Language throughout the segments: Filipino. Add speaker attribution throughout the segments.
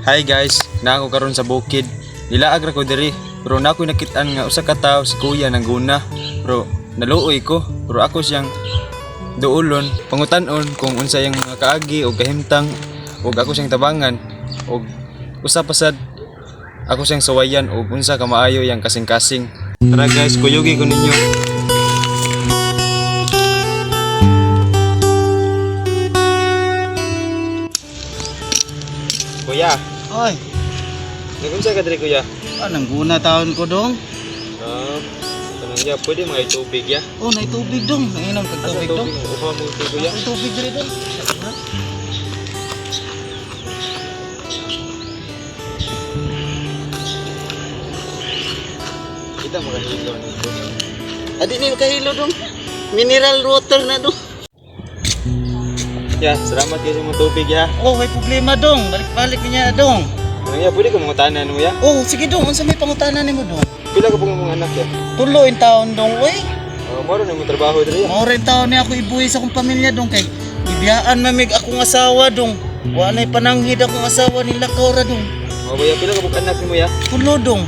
Speaker 1: Hi guys, na ako karon sa bukid. Nilaag ra ko diri, pero na ako nakit-an nga usa ka tawo si kuya nangguna. Pero naluoy ko, pero ako siyang duolon, pangutan-on kung unsa yang mga kaagi o kahimtang o ako siyang tabangan o usa pasad ako siyang sawayan o unsa ka maayo yang kasing-kasing. Tara guys, kuyugi ko ninyo. Kuya,
Speaker 2: Oy,
Speaker 1: nagunsa ka diri kuya?
Speaker 2: anong guna taon ko dong?
Speaker 1: Kanang ya, pwede mga tubig ya.
Speaker 2: Oh, nay tubig dong. Nanginom kag
Speaker 1: Asa
Speaker 2: tubig dong.
Speaker 1: tubig? Uha mo tubig kuya.
Speaker 2: Ay tubig diri dong.
Speaker 1: Kita makahilo nito.
Speaker 2: Adi ni kahilo dong. Mineral water na dong.
Speaker 1: Ya, salamat kayo sa mga tubig ya.
Speaker 2: Oh, may problema dong. Balik-balik niya dong.
Speaker 1: Kanang ya, pwede ka mga tanan mo ya.
Speaker 2: Oh, sige dong. Unsa may pangutanan nimo dong?
Speaker 1: Pila ka pong mga anak ya?
Speaker 2: Tulo in taon dong, oy.
Speaker 1: Maro na mo trabaho diri ya.
Speaker 2: Mao rin taon ni ako ibuhi sa akong pamilya dong kay ibiyaan mamig akong asawa dong. Wa nay pananghid akong asawa ni lakaw ra dong.
Speaker 1: Baya pila ka pong anak nimo ya?
Speaker 2: Tulo dong.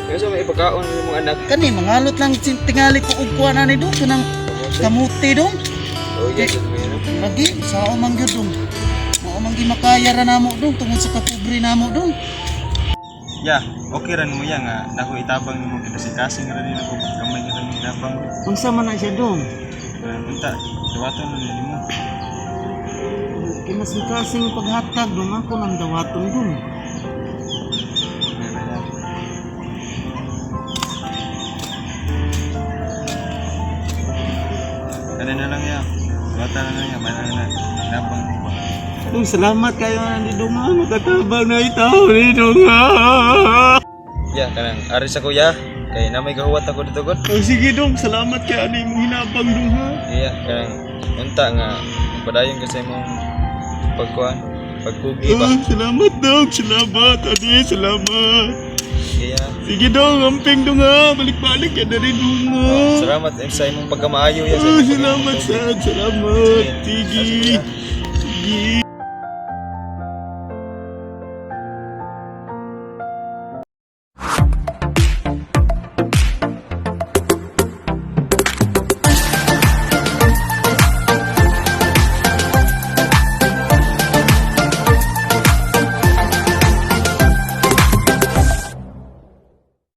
Speaker 1: Kaya sa may ipagkaon ng mga anak.
Speaker 2: Kani mangalot lang tingali ko og kuan ani dong kanang kamuti dong.
Speaker 1: Oh yes, mo yan.
Speaker 2: Lagi sa omang gyud dong. Mao man gi makaya ra namo dong tungod sa kapobre namo dong.
Speaker 1: Ya, okay ra mo ya nga nako itabang nimo kasing-kasing ra din ako gamay ra ni itabang.
Speaker 2: Unsa man na siya dong?
Speaker 1: Unta, dawaton na nimo.
Speaker 2: Kinasing-kasing paghatag dong ako nang dawaton dong.
Speaker 1: Kada na lang ya. Dawatan na lang ya, mana na itabang mo.
Speaker 2: Dong salamat kayo nandi dong makatabang na itaw ni dong.
Speaker 1: Ya, kanang ari sa kuya. Kay na may gahuwat ako dito god.
Speaker 2: Oh sige dong, salamat kay ani mo hinabang dong ha.
Speaker 1: Iya, kanang unta nga padayon kasi mong pagkuan, pagpugi ba.
Speaker 2: Salamat dong, salamat adi, salamat.
Speaker 1: Kaya
Speaker 2: Sige dong, amping dong ha, balik-balik ya dari dong ha.
Speaker 1: salamat sa imong pagkamaayo ya sa
Speaker 2: Oh,
Speaker 1: imong
Speaker 2: salamat
Speaker 1: pagtubig.
Speaker 2: sad, salamat.
Speaker 1: Sige.
Speaker 2: Sige. Sige.